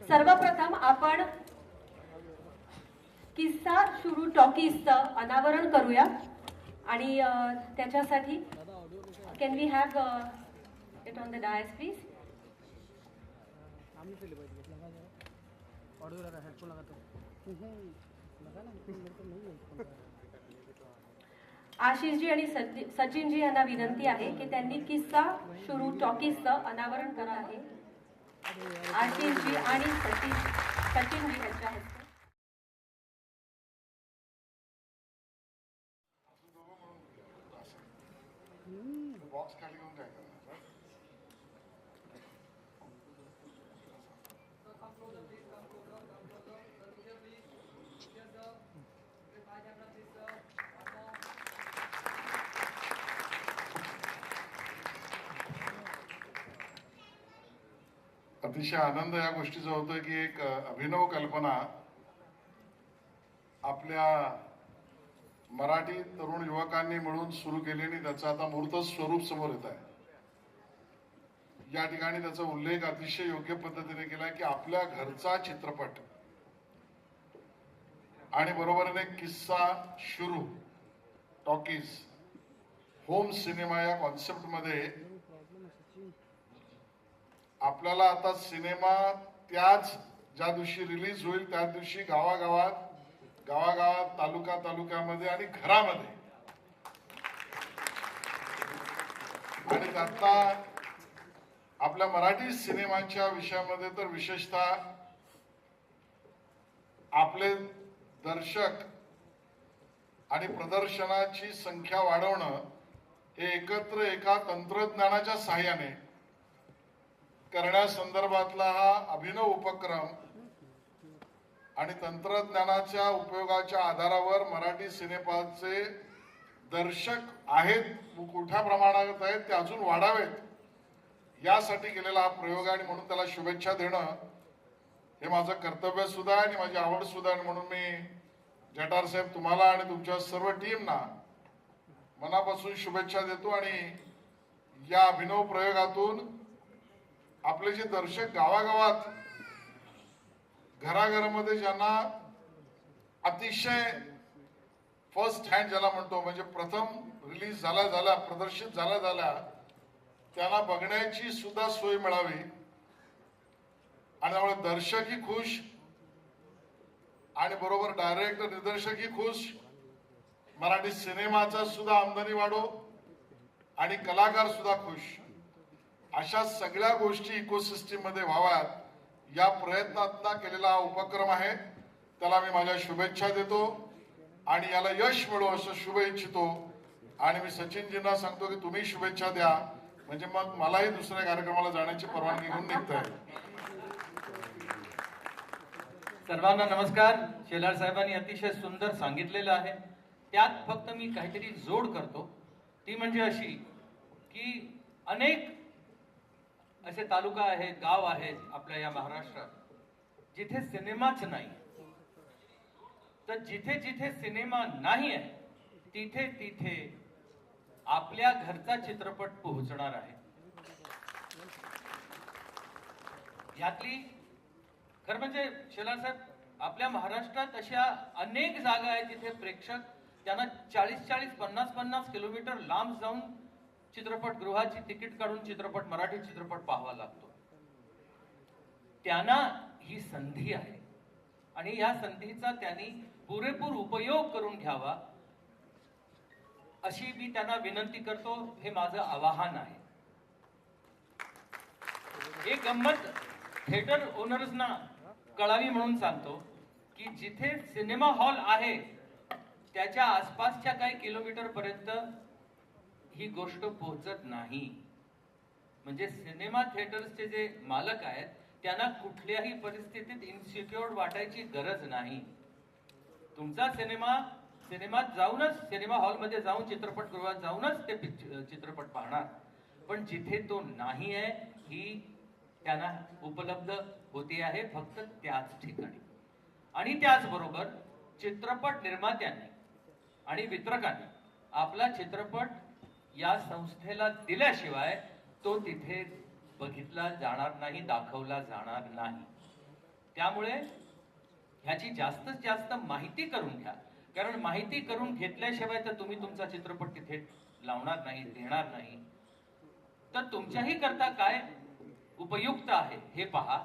सर्वप्रथम आपण किस्सा शुरू टॉकीजचं अनावरण करूया आणि त्याच्यासाठी can we have it on the dais please. आशिषजी आणि सचिनजी यांना विनंती आहे की त्यांनी किस्सा शुरू टॉकीजचं अनावरण करत आहे. आशिषजी आणि सचिनजी यांच्या हस्ते. बॉक्स खाली घेऊन काय करणार? अतिशय आनंद या गोष्टीचा होतोय की एक अभिनव कल्पना आपल्या मराठी तरुण युवकांनी मिळून सुरू केली आणि त्याचं आता मूर्त स्वरूप समोर येत आहे. या ठिकाणी त्याचा उल्लेख अतिशय योग्य पद्धतीने केलाय की आपल्या घरचा चित्रपट आणि बरोबरीने किस्सा शुरू टॉकीज होम सिनेमा या कॉन्सेप्ट मध्ये आपल्याला आता सिनेमा त्याच ज्या दिवशी रिलीज होईल त्या दिवशी गावागावात तालुक्यामध्ये आणि घरामध्ये आणि आता आपल्या मराठी सिनेमाच्या विषयामध्ये तर विशेषतः आपले दर्शक आणि प्रदर्शनाची संख्या वाढवणं हे एकत्र एका तंत्रज्ञानाच्या सहाय्याने करण्यासंदर्भातला हा अभिनव उपक्रम आणि तंत्रज्ञानाच्या उपयोगाच्या आधारावर मराठी सिनेमाचे दर्शक आहेत मोठ्या प्रमाणात आहेत ते अजून वाढावेत यासाठी केलेला हा प्रयोग आहे आणि म्हणून त्याला शुभेच्छा देणं हे माझं कर्तव्य सुद्धा आहे आणि माझी आवड सुद्धा आहे. म्हणून मी जटार साहेब तुम्हाला आणि तुमच्या सर्व टीमना मनापासून शुभेच्छा देतो आणि या अभिनव प्रयोगातून आपले जे दर्शक गावागावात घराघरामध्ये ज्यांना अतिशय फर्स्ट हँड ज्याला म्हणतो म्हणजे प्रथम रिलीज झाला प्रदर्शित झाला त्यांना बघण्याची सुद्धा सोय मिळावी आणि त्यामुळे दर्शकही खुश आणि बरोबर डायरेक्टर निर्देशकही खुश, मराठी सिनेमाचा सुद्धा आमदानी वाढो आणि कलाकार सुद्धा खुश. अशा सगळ्या गोष्टी इकोसिस्टीम मध्ये व्हाव्यात या प्रयत्नात केलेला हा उपक्रम आहे. त्याला मी माझ्या शुभेच्छा देतो आणि याला यश मिळो असं शुभ इच्छितो आणि मी सचिनजींना सांगतो की तुम्ही शुभेच्छा द्या म्हणजे मग मलाही दुसऱ्या कार्यक्रमाला जाण्याची परवानगी घेऊन निघता येईल. सर्वांना नमस्कार. शेलार साहेबांनी अतिशय सुंदर सांगितलेलं आहे. त्यात फक्त मी काहीतरी जोड करतो ती म्हणजे अशी की अनेक असे तालुका आहेत गाव आहेत आपल्या या महाराष्ट्रात जिथे सिनेमाच नाही. तर जिथे जिथे सिनेमा नाही आहे तिथे तिथे आपल्या घरचा चित्रपट पोहोचणार आहे. यातली खरं म्हणजे शेलार साहेब आपल्या महाराष्ट्रात अशा अनेक जागा आहेत जिथे प्रेक्षक त्यांना 40-40 50-50 किलोमीटर लांब जाऊन चित्रपटगृहाची तिकीट काढून मराठी चित्रपट पाहावा लागतो. त्यांना ही संधी आहे आणि या संधीचा त्यांनी पुरेपूर उपयोग करून घ्यावा अशी मी त्यांना विनंती करतो. हे माझं आवाहन आहे. एक गंमत थिएटर ओनर्सना कळावी म्हणून सांगतो की जिथे सिनेमा हॉल आहे त्याच्या आसपासच्या काही किलोमीटर पर्यंत ही गोष्ट पोहोचत नाही. म्हणजे सिनेमा थिएटर्सचे जे मालक आहेत त्यांना कुठल्याही परिस्थितीत इन्सिक्युअर्ड वाटायची गरज नाही. तुमचा सिनेमात जाऊनच सिनेमा हॉलमध्ये जाऊन चित्रपटगृहात जाऊनच ते चित्रपट पाहणार. पण जिथे तो नाही आहे ही त्यांना उपलब्ध होते आहे फक्त त्याच ठिकाणी. आणि त्याचबरोबर चित्रपट निर्मात्यांनी आणि वितरकांनी आपला चित्रपट या संस्थेला दिल्याशिवाय तो तिथे बघितला जाणार नाही, दाखवला जाणार नाही. त्यामुळे ह्याची जास्तीत जास्त माहिती करून घ्या, कारण माहिती करून घेतल्याशिवाय तर तुम्ही तुमचा चित्रपट तिथे लावणार नाही, देणार नाही. तर तुमच्याही करता काय उपयुक्त आहे हे पहा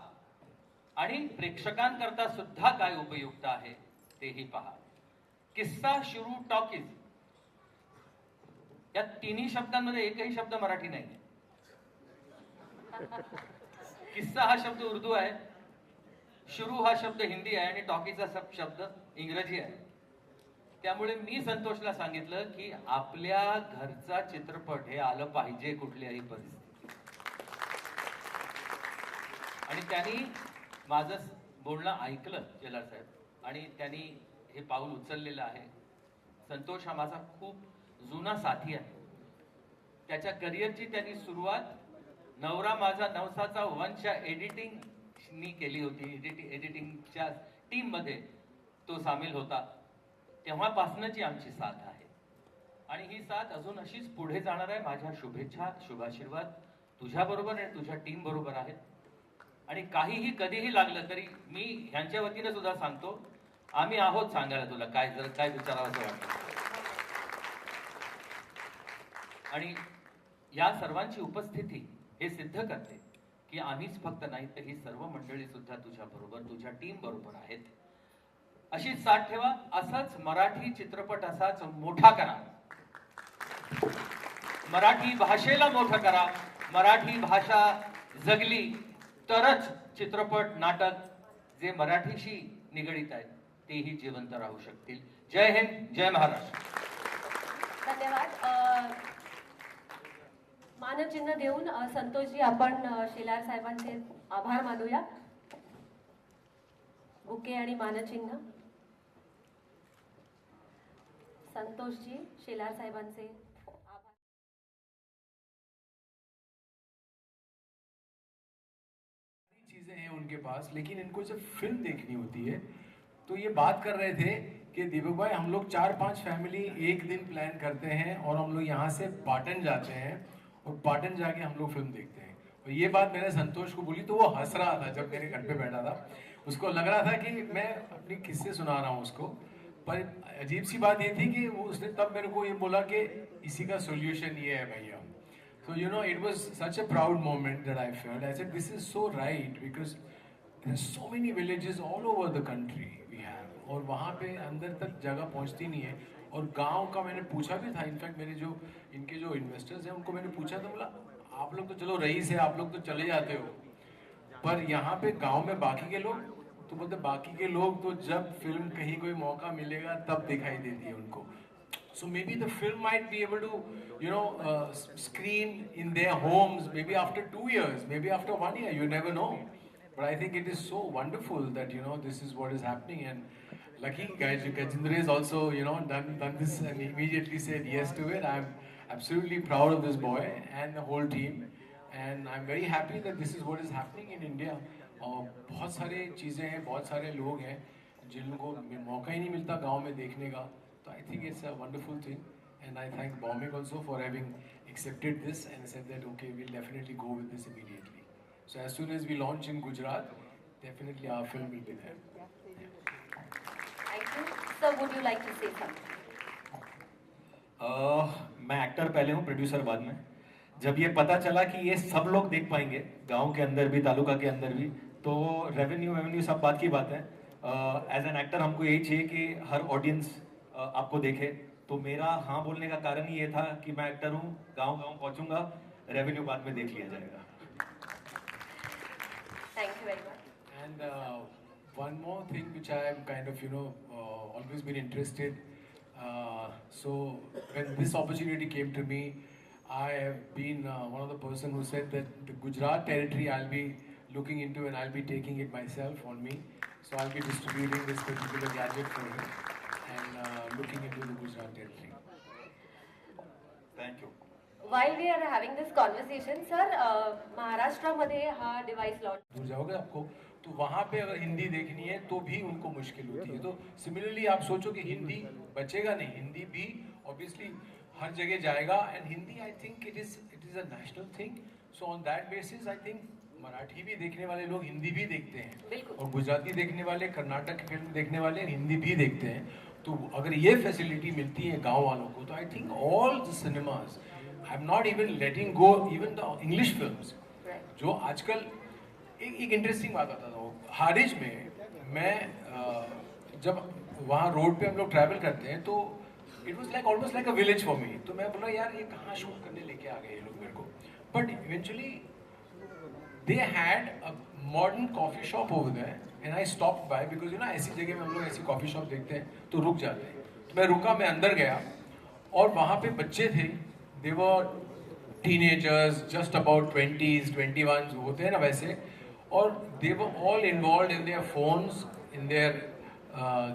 आणि प्रेक्षकांकरता सुद्धा काय उपयुक्त आहे तेही पहा. किस्सा शुरू टॉकीज या तिन्ही शब्दांमध्ये एकही शब्द मराठी नाही. किस्सा हा शब्द उर्दू आहे, शुरू हा शब्द हिंदी आहे आणि टॉकीचा शब्द इंग्रजी आहे. त्यामुळे मी संतोषला सांगितलं की आपल्या घरचा चित्रपट हे आलं पाहिजे कुठल्याही परिस्थितीत. आणि त्यांनी माझं बोलणं ऐकलं जेलार साहेब आणि त्यांनी हे पाऊल उचललेलं आहे. संतोष हा माझा खूप जुना साथी आहे. त्याच्या करिअरची त्यांनी सुरुवात नवरा माझा नवसाचा वंश एडिटिंगनी केली होती. एडिटिंगच्या टीम मध्ये तो सामील होता. तेव्हापासूनची आमची साथ आहे आणि ही साथ अजून अशीच पुढे जाणार आहे. माझ्या शुभेच्छा, शुभाशीर्वाद तुझ्या बरोबर आणि तुझ्या टीम बरोबर आहेत. आणि काहीही कधीही लागलं तरी मी ह्यांच्या वतीने सुद्धा सांगतो, आम्ही आहोत सांगायला तुला काय जर काय विचारावं वाटतं. आणि या सर्वांची उपस्थिती हे सिद्ध करते की आम्हीच फक्त नाही तर ही सर्व मंडळी सुद्धा तुझ्या बरोबर, तुझ्या टीम बरोबर आहेत. अशीच साथ ठेवा. असाच मराठी चित्रपट असाच मोठा करा. मराठी भाषेला मोठं करा. मराठी भाषा जगली तरच चित्रपट, नाटक जे मराठीशी निगडीत आहेत तेही जिवंत राहू शकतील. जय हिंद, जय महाराष्ट्र. धन्यवाद. मानचिन्ह देऊन संतोषजी आपण शेलार साहेबांचे आभार मानूया. बुके आणि मानचिन्ह संतोषजी शेलार साहेबांचे आभार. चीजें हैं उनके पास, लेकिन इनको जब फिल्म देखनी होती है तो ये बात कर रहे थे कि दीपक भाई हम लोग 4-5 फैमिली एक दिन प्लान करते हैं और हम लोग यहाँ से पाटन जाते हैं और पाटन जाके हम लोग फिल्म देखते हैं. और ये बात मैंने संतोष को बोली तो वो हंस रहा था जब मेरे घर पे बैठा था. उसको लग रहा था कि मैं अपनी किस्से सुना रहा हूँ उसको. पर अजीब सी बात ये थी कि वो उसने तब मेरे को ये बोला कि इसी का सोल्यूशन ये है भैया. So you know, it was such a proud moment that I felt. I said, this is so right because there's so many villages all over the country we have. और वहाँ पे अंदर तक जगह पहुँचती नहीं है. और गांव का मैंने पूछा भी था. इनफैक्ट मेरे जो इनके जो इन्वेस्टर्स हैं उनको मैंने पूछा था, बोला आप लोग तो चलो रईस है, आप लोग तो चले जाते हो, पर यहाँ पे गांव में बाकी के लोग, तो बोलते बाकी के लोग तो जब फिल्म कहीं कोई मौका मिलेगा तब दिखाई देती है उनको. So maybe the film might be able to, you know, screen in their homes, maybe after 2 years, maybe after 1 year, you never know. But I think it is so wonderful that, you know, this is what is happening. And lucky Gajendra is also, you know, done this and immediately said yes to it. I'm absolutely proud of this boy and the whole team. And I'm very happy that this is what is happening in India. और बहुत सारे चीज़ें हैं, बहुत सारे लोग हैं जिनको मौका ही नहीं मिलता गांव में देखने का. So I think it's a wonderful thing, and I thank Bombay also for having accepted this and said that okay, we'll definitely go with this immediately. So as soon as we launch in Gujarat, definitely our film will be there. Thank you. Sir, would you like to say something? मैं actor पहले हूँ, producer बाद में. जब ये पता चला कि ये सब लोग देख पाएंगे, गांव के अंदर भी, तालुका के अंदर भी, तो रेवेन्यू सब बात की बात है. एज एन एक्टर हमको यही चाहिए कि हर ऑडियंस आपको देखे. तो मेरा हाँ बोलने का कारण ही ये था कि मैं एक्टर हूँ, गांव पहुंचूंगा, रेवेन्यू बाद में देख लिया जाएगा. Thank you very much. And one more thing which I am kind of, you know, always been interested. So when this opportunity came to me, I have been one of the person who said that the Gujarat territory I'll be looking into and I'll be taking it myself on me. So I'll be distributing this particular gadget for him and looking into the Gujarat territory. Thank you. While we are having this conversation, sir, महाराष्ट्रामध्ये हा device launch. दूर जाओगे आपको तो वहाँ पे अगर हिंदी देखनी है तो भी उनको मुश्किल होती है. तो सिमिलरली आप सोचो कि हिंदी बचेगा नहीं, हिंदी भी ऑब्वियसली हर जगह जाएगा. And Hindi I think it is a national thing. So on that basis I think Marathi भी देखने वाले लोग हिंदी भी देखते हैं बिल्कुल। और गुजराती देखने वाले कर्नाटक की फिल्म देखने वाले हिंदी भी देखते हैं। तो अगर ये फैसिलिटी मिलती है गांव वालों को तो I think all the cinemas I am not even letting go even the English films जो आजकल एक इंटरेस्टिंग बात बताता हूँ। हारिज में मैं जब वहाँ रोड पे हम लोग ट्रैवल करते हैं तो it was like almost like a village for me. तो मैं बोला यार ये कहाँ शूट करने लेके आ गए ये लोग मेरे को। But eventually they had a modern coffee shop over there and I stopped by because you know ऐसी जगह में हम लोग ऐसी कॉफी शॉप देखते हैं तो रुक जाते हैं। तो मैं रुका, मैं अंदर गया और वहाँ पे बच्चे थे, they were teenagers just about 20s 21 होते हैं ना वैसे, और they were all involve in their phones in their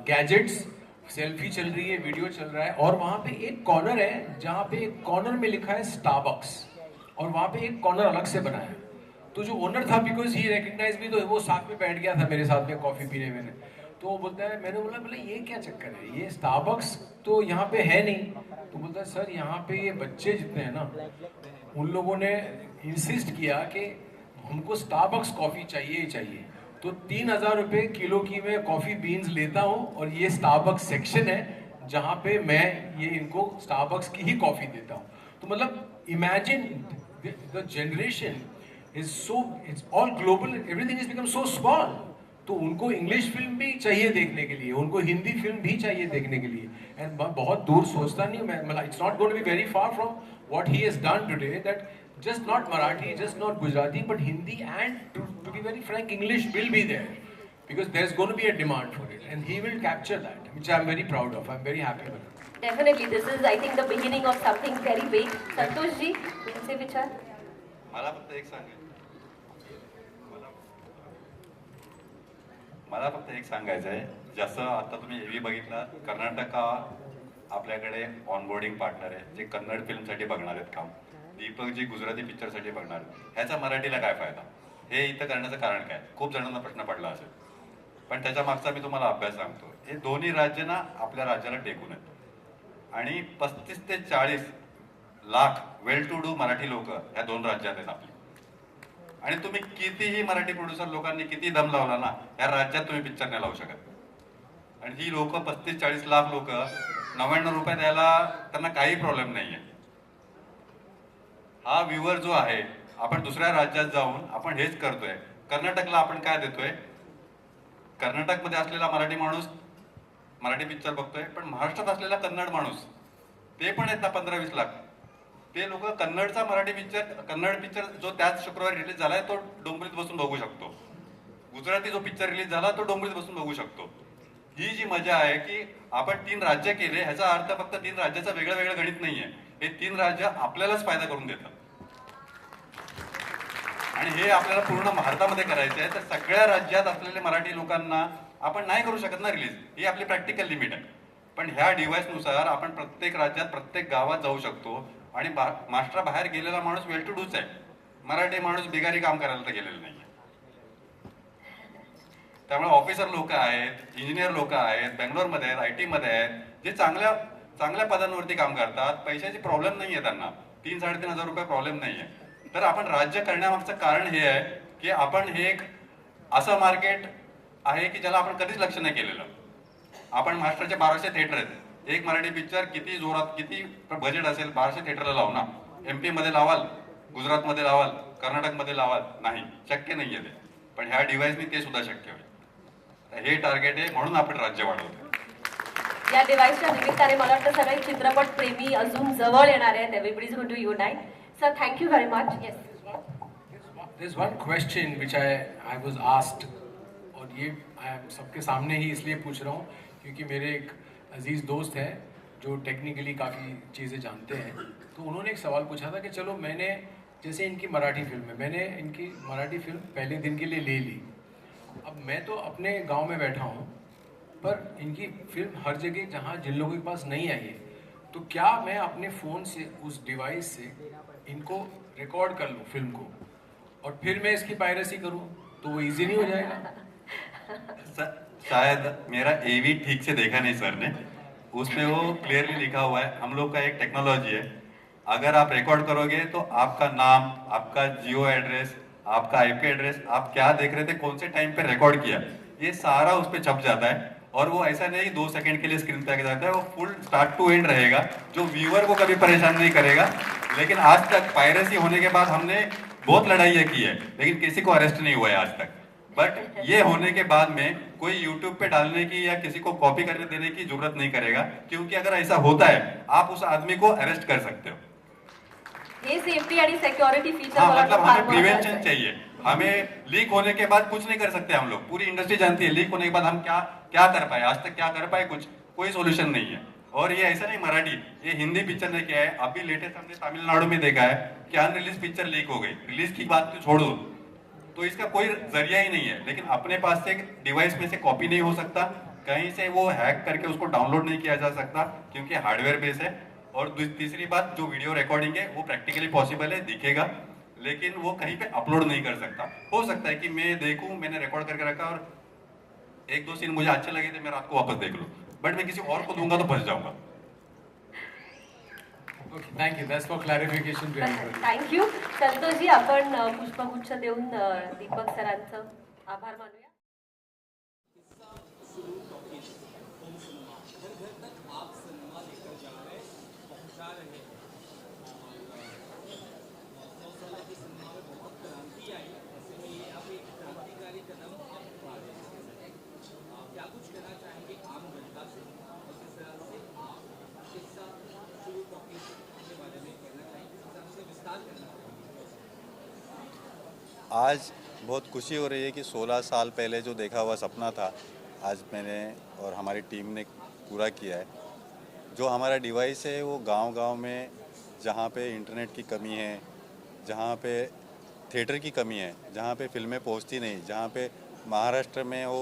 gadgets. Selfie चल रही है, वीडियो चल रहा है और वहाँ पे एक कॉर्नर है जहाँ पे एक कॉर्नर में लिखा है स्टारबक्स और वहाँ पे एक कॉर्नर अलग से बना है। तो जो ओनर था बिकॉज ही रिकग्नाइज मी तो वो साथ में बैठ गया था मेरे साथ में कॉफी पीने में। तो वो बोलता है, मैंने बोला बोले ये क्या चक्कर है, ये स्टारबक्स तो यहाँ पे है नहीं। तो बोलता है सर यहाँ पे ये बच्चे जितने हैं ना उन लोगों ने इंसिस्ट किया कि हमको स्टारबक्स कॉफी चाहिए ही चाहिए। तो 3,000 रुपये किलो की मैं कॉफ़ी बीन्स लेता हूँ और ये स्टारबक्स सेक्शन है जहाँ पे मैं ये इनको स्टारबक्स की ही कॉफ़ी देता हूँ। तो मतलब imagine the generation is so, it's all global, everything is become so small. तो उनको इंग्लिश फिल्म भी चाहिए देखने के लिए, उनको हिंदी फिल्म भी चाहिए देखने के लिए। एंड बहुत दूर सोचता नहीं मैं, मतलब it's not going to be very far from what he has done today, that just not Marathi, just not Gujarati, but Hindi and to be very frank, English will be there because there's going to be a demand for it and he will capture that, which I'm very proud of. I'm very happy with it. Definitely, this is I think the beginning of something very big. Santosh ji, तुमचे विचार? मला फक्त एक सांगायचं आहे, जसं आता तुम्ही एव्ही बघितला, कर्नाटक आपल्याकडे ऑनबोर्डिंग पार्टनर आहे जे कन्नड फिल्मसाठी बघणार आहेत काम, दीपकजी गुजराती पिक्चरसाठी बघणार, ह्याचा मराठीला काय फायदा, हे इथं करण्याचं कारण काय, खूप जणांना प्रश्न पडला असेल। पण त्याच्या मागचा मी तुम्हाला अभ्यास सांगतो। हे दोन्ही राज्य ना आपल्या राज्याला टेकून आहेत आणि 35 ते 40 lakh well to do Marathi लोक ह्या दोन राज्यात आहेत आपली। आणि तुम्ही कितीही मराठी प्रोड्युसर लोकांनी किती दम लावला ना, या राज्यात तुम्ही पिक्चर नाही लावू शकत। आणि ही लोक 35-40 लाख लोक 99 रुपये द्यायला त्यांना काही प्रॉब्लेम नाहीये। हा व्ह्यूअर जो आहे, आपण दुसऱ्या राज्यात जाऊन आपण हेच करतोय। कर्नाटकला आपण काय देतोय, कर्नाटकमध्ये असलेला मराठी माणूस मराठी पिक्चर बघतोय, पण महाराष्ट्रात असलेला कन्नड माणूस ते पण आहेत ना 15-20 लाख, ते लोक कन्नडचा मराठी पिक्चर, कन्नड पिक्चर जो त्याच शुक्रवारी रिलीज झालाय तो डोंबिवलीत बसून बघू शकतो, गुजराती जो पिक्चर रिलीज झाला तो डोंबिवलीत बसून बघू शकतो। ही जी मजा आहे की आपण 3 राज्य केले, ह्याचा अर्थ फक्त 3 राज्याचं वेगळं वेगळं गणित नाहीये, हे 3 राज्य आपल्यालाच फायदा करून देतात आणि हे आपल्याला पूर्ण भारतामध्ये करायचं आहे। तर सगळ्या राज्यात असलेल्या मराठी लोकांना आपण नाही करू शकत ना रिलीज, ही आपली प्रॅक्टिकल लिमिट आहे। पण ह्या डिव्हाइसनुसार आपण प्रत्येक राज्यात प्रत्येक गावात जाऊ शकतो आणि महाराष्ट्रा बाहेर गेलेला माणूस वेल टू डूच आहे, मराठी माणूस बिगारी काम करायला तर गेलेला नाहीये। त्यामुळे ऑफिसर लोक आहेत, इंजिनियर लोक आहेत, बेंगलोरमध्ये आहेत, IT मध्ये आहेत, जे चांगल्या चांगल्या पदांवरती काम करतात, पैशाची प्रॉब्लेम नाहीये त्यांना, 3-3.5 रुपये प्रॉब्लेम नाहीये। तर आपण राज्य करण्यामागचं कारण हे आहे की आपण हे एक असं मार्केट आहे की ज्याला आपण कधीच लक्ष नाही केलेलं। आपण महाराष्ट्राचे 1200 थिएटर आहेत, एक मराठी पिक्चर किती जोरात किती बजेट असेल 1200 थिएटरला लावू ना, MP मध्ये लावाल, गुजरातमध्ये लावाल, कर्नाटकमध्ये लावाल, नाही शक्य नाहीये ते। पण ह्या डिव्हाइसनी ते सुद्धा शक्य होईल। हे टार्गेट आहे, म्हणून आपण राज्य वाढवतो। या डिव्हाइसच्या निमित्ताने मला वाटतं सगळे चित्रपट प्रेमी अजून जवळ येणार आहेत। Everybody is going to unite. Sir thank you very much. Yes, There's one question which I was asked, और ये सबके सामने ही इसलिए पूछ रहा हूँ क्योंकि मेरे एक अजीज दोस्त हैं जो टेक्निकली काफ़ी चीज़ें जानते हैं। तो उन्होंने एक सवाल पूछा था कि चलो मैंने जैसे इनकी मराठी फिल्म है, मैंने इनकी मराठी फिल्म पहले दिन के लिए ले ली, अब मैं तो अपने गांव में बैठा हूँ, पर इनकी फिल्म हर जगह जहाँ जिन लोगों के पास नहीं आई है, तो क्या मैं अपने फ़ोन से उस डिवाइस से इनको रिकॉर्ड कर लूँ फिल्म को और फिर मैं इसकी पायरेसी करूँ तो वो इजी नहीं हो जाएगा? शायद मेरा AV ठीक से देखा नहीं सर ने, उसमें वो क्लियरली लिखा हुआ है, हम लोग का एक टेक्नोलॉजी है, अगर आप रिकॉर्ड करोगे तो आपका नाम, आपका जियो एड्रेस, आपका आईपी एड्रेस, आप क्या देख रहे थे, कौन से टाइम पे रिकॉर्ड किया, ये सारा उस पर छप जाता है। और वो ऐसा नहीं 2 सेकंड के लिए स्क्रीन पे आ जाता है, वो फुल स्टार्ट टू एंड रहेगा, जो व्यूअर को कभी परेशान नहीं करेगा। लेकिन आज तक पायरेसी होने के बाद हमने बहुत लड़ाइयाँ की है, लेकिन किसी को अरेस्ट नहीं हुआ है आज तक। बट ये होने के बाद में कोई यूट्यूब पे डालने की या किसी को कॉपी करने देने की जरूरत नहीं करेगा, क्योंकि अगर ऐसा होता है आप उस आदमी को अरेस्ट कर सकते हो। हे सेफ्टी आणि सिक्योरिटी फीचर हाँ, मला मतलब फार हमें महत्त्वाचं प्रिवेंशन आहे. चाहिए। हमें लीक होने के बाद कुछ नहीं कर सकते हम लोग, पूरी इंडस्ट्री जानती है लीक होने के बाद हम क्या क्या कर पाए, आज तक क्या कर पाए, कुछ कोई सोल्यूशन नहीं है। और ये ऐसा नहीं मराठी, ये हिंदी पिक्चर ने किया है। अभी लेटेस्ट हमने तमिलनाडु में देखा है कि अनरिलीज पिक्चर लीक हो गई, रिलीज की बात तो छोड़ दो, तो इसका कोई जरिया ही नहीं है। लेकिन अपने पास से डिवाइस में से कॉपी नहीं हो सकता, कहीं से वो हैक करके उसको डाउनलोड नहीं किया जा सकता, क्योंकि हार्डवेयर बेस है। और तीसरी बात, जो वीडियो रिकॉर्डिंग है वो प्रैक्टिकली पॉसिबल है, दिखेगा, लेकिन वो कहीं पे अपलोड नहीं कर सकता। हो सकता है कि मैं देखूं, मैंने रिकॉर्ड करके रखा और 1-2 सीन मुझे अच्छे लगे थे, मैं रात को वापस देख लूं, बट मैं किसी और को दूंगा तो फंस जाऊंगा। Okay, thank you. That's for clarification to everybody. Thank you. संतोषजी, आपण पुष्पगुच्छ देऊन दीपक सरांचं आभार मानूया. आज बहुत खुशी हो रही है कि 16 साल पहले जो देखा हुआ सपना था, आज मैंने और हमारी टीम ने पूरा किया है। जो हमारा डिवाइस है वो गांव-गांव में, जहां पे इंटरनेट की कमी है, जहां पे थिएटर की कमी है, जहां पे फिल्में पहुंचती नहीं, जहां पे महाराष्ट्र में हो,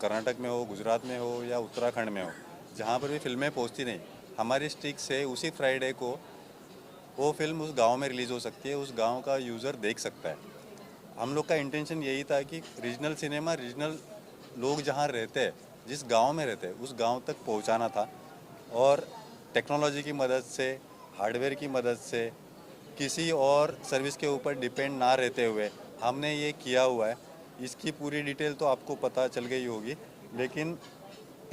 कर्नाटक में हो, गुजरात में हो या उत्तराखंड में हो, जहां पर भी फिल्में पहुंचती नहीं, हमारी स्टिक से उसी फ्राइडे को वो फिल्म उस गाँव में रिलीज़ हो सकती है, उस गाँव का यूज़र देख सकता है। हम लोग का इंटेंशन यही था कि रीजनल सिनेमा, रीजनल लोग जहाँ रहते हैं, जिस गांव में रहते हैं, उस गांव तक पहुंचाना था। और टेक्नोलॉजी की मदद से, हार्डवेयर की मदद से, किसी और सर्विस के ऊपर डिपेंड ना रहते हुए हमने ये किया हुआ है। इसकी पूरी डिटेल तो आपको पता चल गई होगी, लेकिन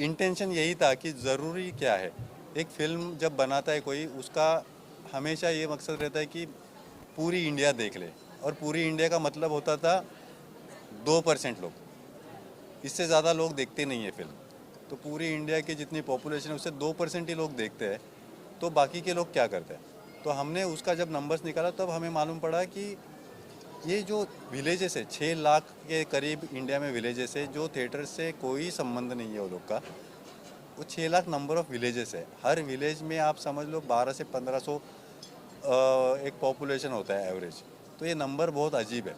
इंटेंशन यही था कि ज़रूरी क्या है, एक फ़िल्म जब बनाता है कोई, उसका हमेशा ये मकसद रहता है कि पूरी इंडिया देख ले। और पूरी इंडिया का मतलब होता था 2% लोग, इससे ज़्यादा लोग देखते नहीं है फिल्म। तो पूरी इंडिया की जितनी पॉपुलेशन है उससे 2% ही लोग देखते हैं, तो बाकी के लोग क्या करते हैं। तो हमने उसका जब नंबर्स निकाला तब हमें मालूम पड़ा कि ये जो विलेजेस है, 6 लाख के करीब इंडिया में विलेजेस है, जो थिएटर से कोई संबंध नहीं है वो लोग का, वो 6 लाख नंबर ऑफ विलेजेस है। हर विलेज में आप समझ लो 1200 से 1500 एक पॉपुलेशन होता है एवरेज। तो ये नंबर बहुत अजीब है।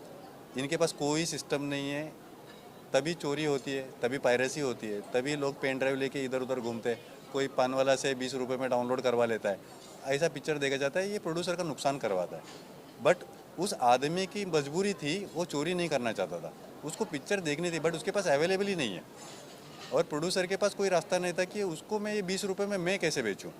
इनके पास कोई सिस्टम नहीं है, तभी चोरी होती है, तभी पायरेसी होती है, तभी लोग पेन ड्राइव लेके इधर उधर घूमते हैं। कोई पान वाला से 20 रुपये में डाउनलोड करवा लेता है, ऐसा पिक्चर देखा जाता है। ये प्रोड्यूसर का नुकसान करवाता है। बट उस आदमी की मजबूरी थी, वो चोरी नहीं करना चाहता था, उसको पिक्चर देखनी थी, बट उसके पास अवेलेबल ही नहीं है। और प्रोड्यूसर के पास कोई रास्ता नहीं था कि उसको मैं ये 20 रुपये में मैं कैसे बेचूँ।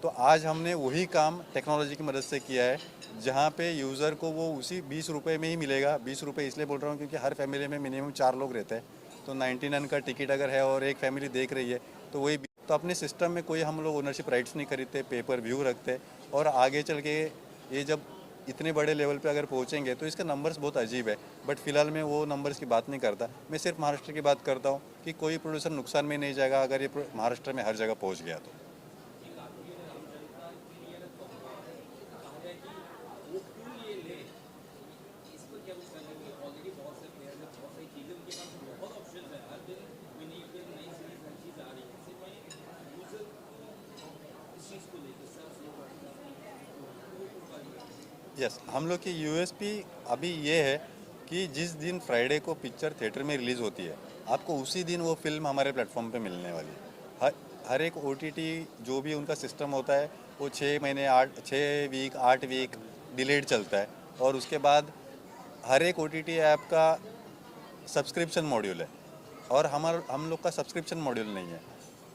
तो आज हमने वही काम टेक्नोलॉजी की मदद से किया है, जहाँ पे यूज़र को वो उसी 20 रुपये में ही मिलेगा। 20 रुपये इसलिए बोल रहा हूँ क्योंकि हर फैमिली में मिनिमम 4 लोग रहते हैं, तो 99 का टिकट अगर है और एक फैमिली देख रही है तो वही। तो अपने सिस्टम में कोई हम लोग ओनरशिप राइट्स नहीं खरीदते, पेपर व्यू रखते। और आगे चल के ये जब इतने बड़े लेवल पे अगर पहुँचेंगे तो इसका नंबर्स बहुत अजीब है। बट फिलहाल मैं वो नंबर्स की बात नहीं करता, मैं सिर्फ महाराष्ट्र की बात करता हूँ कि कोई प्रोड्यूसर नुकसान में नहीं जाएगा अगर ये महाराष्ट्र में हर जगह पहुँच गया तो। यस, हम लोग की यूएसपी अभी ये है कि जिस दिन फ्राइडे को पिक्चर थिएटर में रिलीज़ होती है, आपको उसी दिन वो फिल्म हमारे प्लेटफॉर्म पे मिलने वाली है। हर एक ओटीटी जो भी उनका सिस्टम होता है वो 6 महीने 8 वीक डिलेड चलता है। और उसके बाद हर एक ओटीटी ऐप का सब्सक्रिप्शन मॉड्यूल है और हम लोग का सब्सक्रिप्शन मॉड्यूल नहीं है।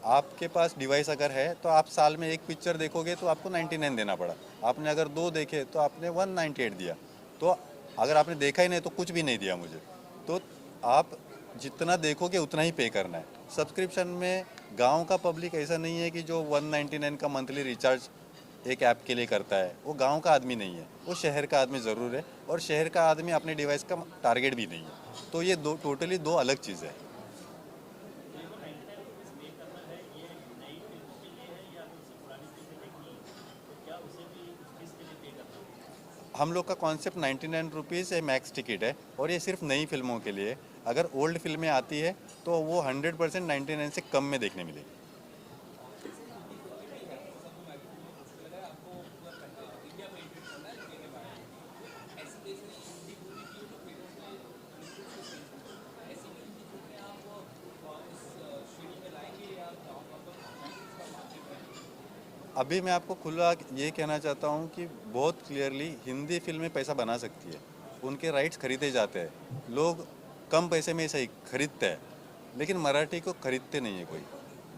आपके पास डिवाइस अगर है तो आप साल में एक पिक्चर देखोगे तो आपको 99 देना पड़ा। आपने अगर 2 देखे तो आपने 198 दिया। तो अगर आपने देखा ही नहीं तो कुछ भी नहीं दिया मुझे। तो आप जितना देखोगे उतना ही पे करना है। सब्सक्रिप्शन में गांव का पब्लिक ऐसा नहीं है कि जो 199 का मंथली रिचार्ज एक ऐप के लिए करता है, वो गांव का आदमी नहीं है, वो शहर का आदमी ज़रूर है, और शहर का आदमी अपने डिवाइस का टारगेट भी नहीं है। तो ये टोटली दो अलग चीज़ है। हम लोग का कॉन्सेप्ट 99 रुपीज़ मैक्स टिकट है, और ये सिर्फ नई फिल्मों के लिए। अगर ओल्ड फिल्में आती है तो वो 100% 99 से कम में देखने मिलेगी। अभी मैं आपको खुला ये कहना चाहता हूँ कि बहुत क्लियरली हिंदी फिल्में पैसा बना सकती है। उनके राइट्स खरीदे जाते हैं, लोग कम पैसे में सही खरीदते हैं, लेकिन मराठी को खरीदते नहीं है कोई।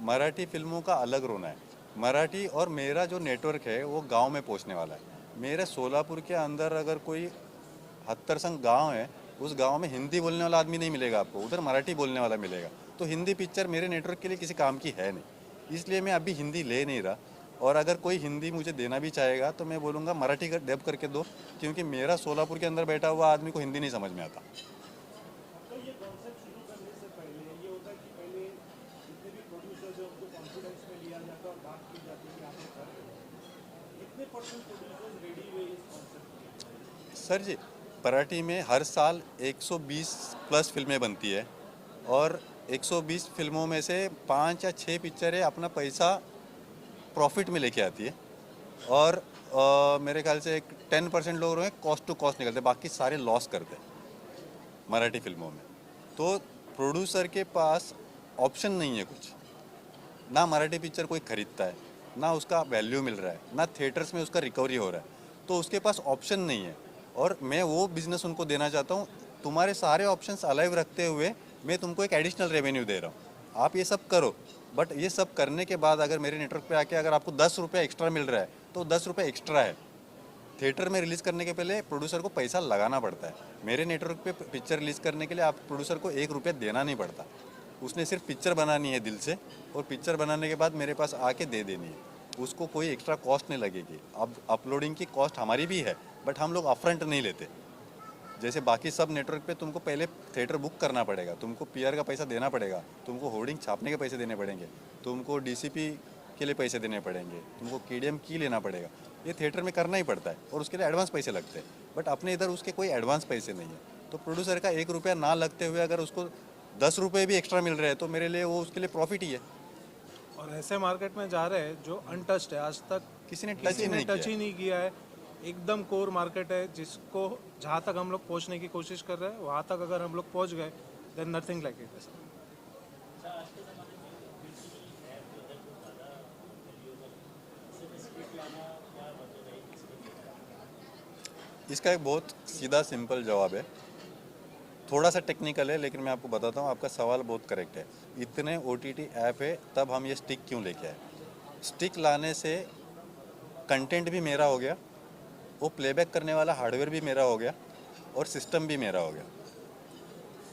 मराठी फिल्मों का अलग रोना है। मराठी और मेरा जो नेटवर्क है वो गांव में पहुंचने वाला है। मेरे सोलापुर के अंदर अगर कोई 70 गांव है, उस गांव में हिंदी बोलने वाला आदमी नहीं मिलेगा आपको, उधर मराठी बोलने वाला मिलेगा। तो हिंदी पिक्चर मेरे नेटवर्क के लिए किसी काम की है नहीं, इसलिए मैं अभी हिंदी ले नहीं रहा। और अगर कोई हिंदी मुझे देना भी चाहेगा तो मैं बोलूँगा मराठी का डब करके दो, क्योंकि मेरा सोलापुर के अंदर बैठा हुआ आदमी को हिंदी नहीं समझ में आता। सर जी, मराठी में हर साल 120 प्लस फिल्में बनती है, और 120 फिल्मों में से 5 या 6 पिक्चरें अपना पैसा प्रॉफिट में लेके आती है, और मेरे ख्याल से 10% लोग हैं कॉस्ट टू कॉस्ट निकलते हैं, बाकी सारे लॉस करते हैं मराठी फिल्मों में। तो प्रोड्यूसर के पास ऑप्शन नहीं है कुछ, ना मराठी पिक्चर कोई खरीदता है, ना उसका वैल्यू मिल रहा है, ना थिएटर्स में उसका रिकवरी हो रहा है। तो उसके पास ऑप्शन नहीं है, और मैं वो बिज़नेस उनको देना चाहता हूँ। तुम्हारे सारे ऑप्शंस अलाइव रखते हुए मैं तुमको एक एडिशनल रेवेन्यू दे रहा हूँ, आप ये सब करो। बट ये सब करने के बाद अगर मेरे नेटवर्क पे आके अगर आपको 10 रुपये एक्स्ट्रा मिल रहा है तो 10 रुपये एक्स्ट्रा है। थिएटर में रिलीज़ करने के पहले प्रोड्यूसर को पैसा लगाना पड़ता है। मेरे नेटवर्क पे पिक्चर रिलीज़ करने के लिए आप प्रोड्यूसर को 1 रुपया देना नहीं पड़ता। उसने सिर्फ पिक्चर बनानी है दिल से, और पिक्चर बनाने के बाद मेरे पास आके दे देनी है। उसको कोई एक्स्ट्रा कॉस्ट नहीं लगेगी। अब अपलोडिंग की कॉस्ट हमारी भी है, बट हम लोग अपफ्रंट नहीं लेते। जैसे बाकी सब नेटवर्क पे तुमको पहले थिएटर बुक करना पड़ेगा, तुमको पीआर का पैसा देना पड़ेगा, तुमको होर्डिंग छापने के पैसे देने पड़ेंगे, तुमको डीसीपी के लिए पैसे देने पड़ेंगे, तुमको केडीएम की लेना पड़ेगा। ये थिएटर में करना ही पड़ता है, और उसके लिए एडवांस पैसे लगते हैं। बट अपने इधर उसके कोई एडवांस पैसे नहीं है। तो प्रोड्यूसर का 1 रुपया ना लगते हुए अगर उसको 10 रुपये भी एक्स्ट्रा मिल रहे हैं तो मेरे लिए वो उसके लिए प्रॉफिट ही है। और ऐसे मार्केट में जा रहे हैं जो अनटच्ड है, आज तक किसी ने टच ही नहीं किया है। एकदम कोर मार्केट है, जिसको जहाँ तक हम लोग पहुँचने की कोशिश कर रहे हैं वहाँ तक अगर हम लोग पहुँच गए देन नथिंग लाइक इट। इसका एक बहुत सीधा सिंपल जवाब है, थोड़ा सा टेक्निकल है, लेकिन मैं आपको बताता हूँ। आपका सवाल बहुत करेक्ट है। इतने ओटीटी ऐप है तब हम ये स्टिक क्यों लेके आए? स्टिक लाने से कंटेंट भी मेरा हो गया, वो प्लेबैक करने वाला हार्डवेयर भी मेरा हो गया, और सिस्टम भी मेरा हो गया।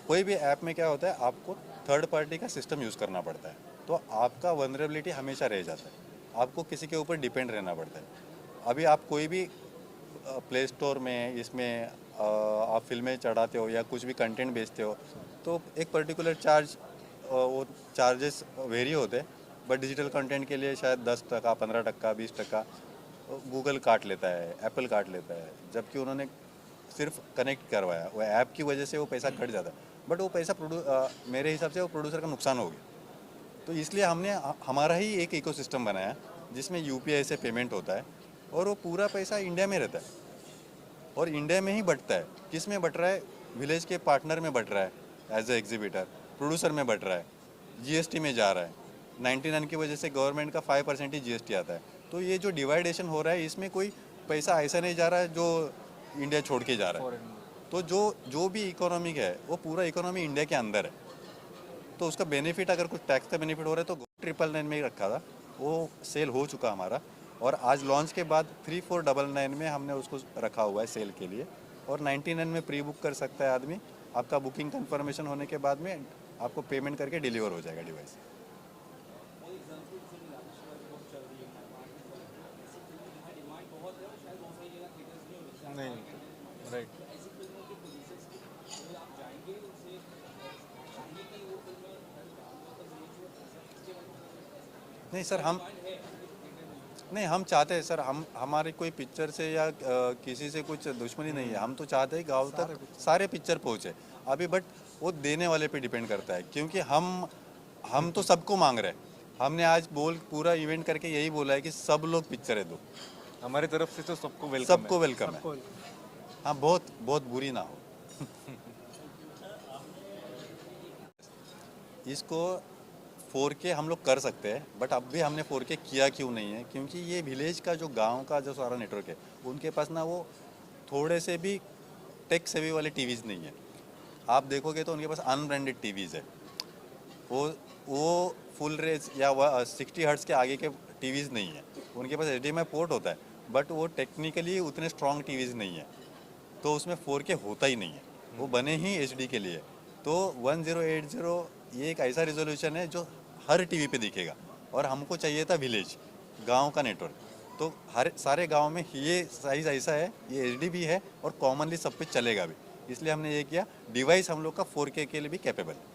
कोई भी ऐप में क्या होता है, आपको थर्ड पार्टी का सिस्टम यूज़ करना पड़ता है, तो आपका वनरेबिलिटी हमेशा रह जाता है। आपको किसी के ऊपर डिपेंड रहना पड़ता है। अभी आप कोई भी प्ले स्टोर में इसमें आप फिल्में चढ़ाते हो या कुछ भी कंटेंट बेचते हो, तो एक पर्टिकुलर चार्ज, वो चार्जेस वेरी होते हैं। बट डिजिटल कंटेंट के लिए शायद 10%, 15%, 20% गूगल काट लेता है, एप्पल काट लेता है, जबकि उन्होंने सिर्फ कनेक्ट करवाया, वो ऐप की वजह से वो पैसा कट जाता है। बट वो पैसा मेरे हिसाब से वो प्रोड्यूसर का नुकसान हो गया। तो इसलिए हमने हमारा ही एक इकोसिस्टम बनाया जिसमें यूपीआई से पेमेंट होता है, और वो पूरा पैसा इंडिया में रहता है, और इंडिया में ही बटता है। किस में बट रहा है? विलेज के पार्टनर में बट रहा है, एज ए एग्जीबिटर, प्रोड्यूसर में बट रहा है, जीएसटी में जा रहा है। 99 की वजह से गवर्नमेंट का 5% ही जीएसटी आता है। तो ये जो डिवाइडेशन हो रहा है, इसमें कोई पैसा ऐसा नहीं जा रहा है जो इंडिया छोड़ के जा रहा है। तो जो भी इकोनॉमिक है वो पूरा इकोनॉमी इंडिया के अंदर है। तो उसका बेनिफिट, अगर कुछ टैक्स का बेनिफिट हो रहा है तो 999 में रखा था, वो सेल हो चुका हमारा। और आज लॉन्च के बाद 3499 में हमने उसको रखा हुआ है सेल के लिए। और 99 में प्री बुक कर सकता है आदमी। आपका बुकिंग कंफर्मेशन होने के बाद में आपको पेमेंट करके डिलीवर हो जाएगा डिवाइस। नहीं, राइट। नहीं सर, हम चाहते हैं सर, हमारी कोई पिक्चर से या किसी से कुछ दुश्मनी नहीं है। हम तो चाहते हैं गाँव तक सारे पिक्चर पहुँचे अभी, बट वो देने वाले पे डिपेंड करता है, क्योंकि हम तो सबको मांग रहे हैं। हमने आज पूरा इवेंट करके यही बोला है कि सब लोग पिक्चरें दो। हमारी तरफ से तो सबको वेलकम सबको वेलकम है। हाँ, बहुत बुरी ना हो। इसको 4K हम लोग कर सकते हैं, बट अब भी हमने 4K किया क्यों नहीं है, क्योंकि ये विलेज का जो गांव का जो सारा नेटवर्क है, उनके पास ना वो थोड़े से भी टेक सेवी वाले टीवीज़ नहीं है। आप देखोगे तो उनके पास अनब्रांडेड टीवीज़ है। वो फुल रेज या 60 हर्ट्ज़ के आगे के टीवीज़ नहीं है। उनके पास HDMI पोर्ट होता है, बट वो टेक्निकली उतने स्ट्रॉन्ग टीवीज़ नहीं है, तो उसमें 4K होता ही नहीं है। वो बने ही HD के लिए। तो 1080 ये एक ऐसा रिजोल्यूशन है जो हर टीवी पे दिखेगा, और हमको चाहिए था विलेज गांव का नेटवर्क। तो सारे गांव में ये साइज़ ऐसा है, ये HD भी है और कॉमनली सब पे चलेगा भी, इसलिए हमने ये किया। डिवाइस हम लोग का 4K के लिए भी कैपेबल है।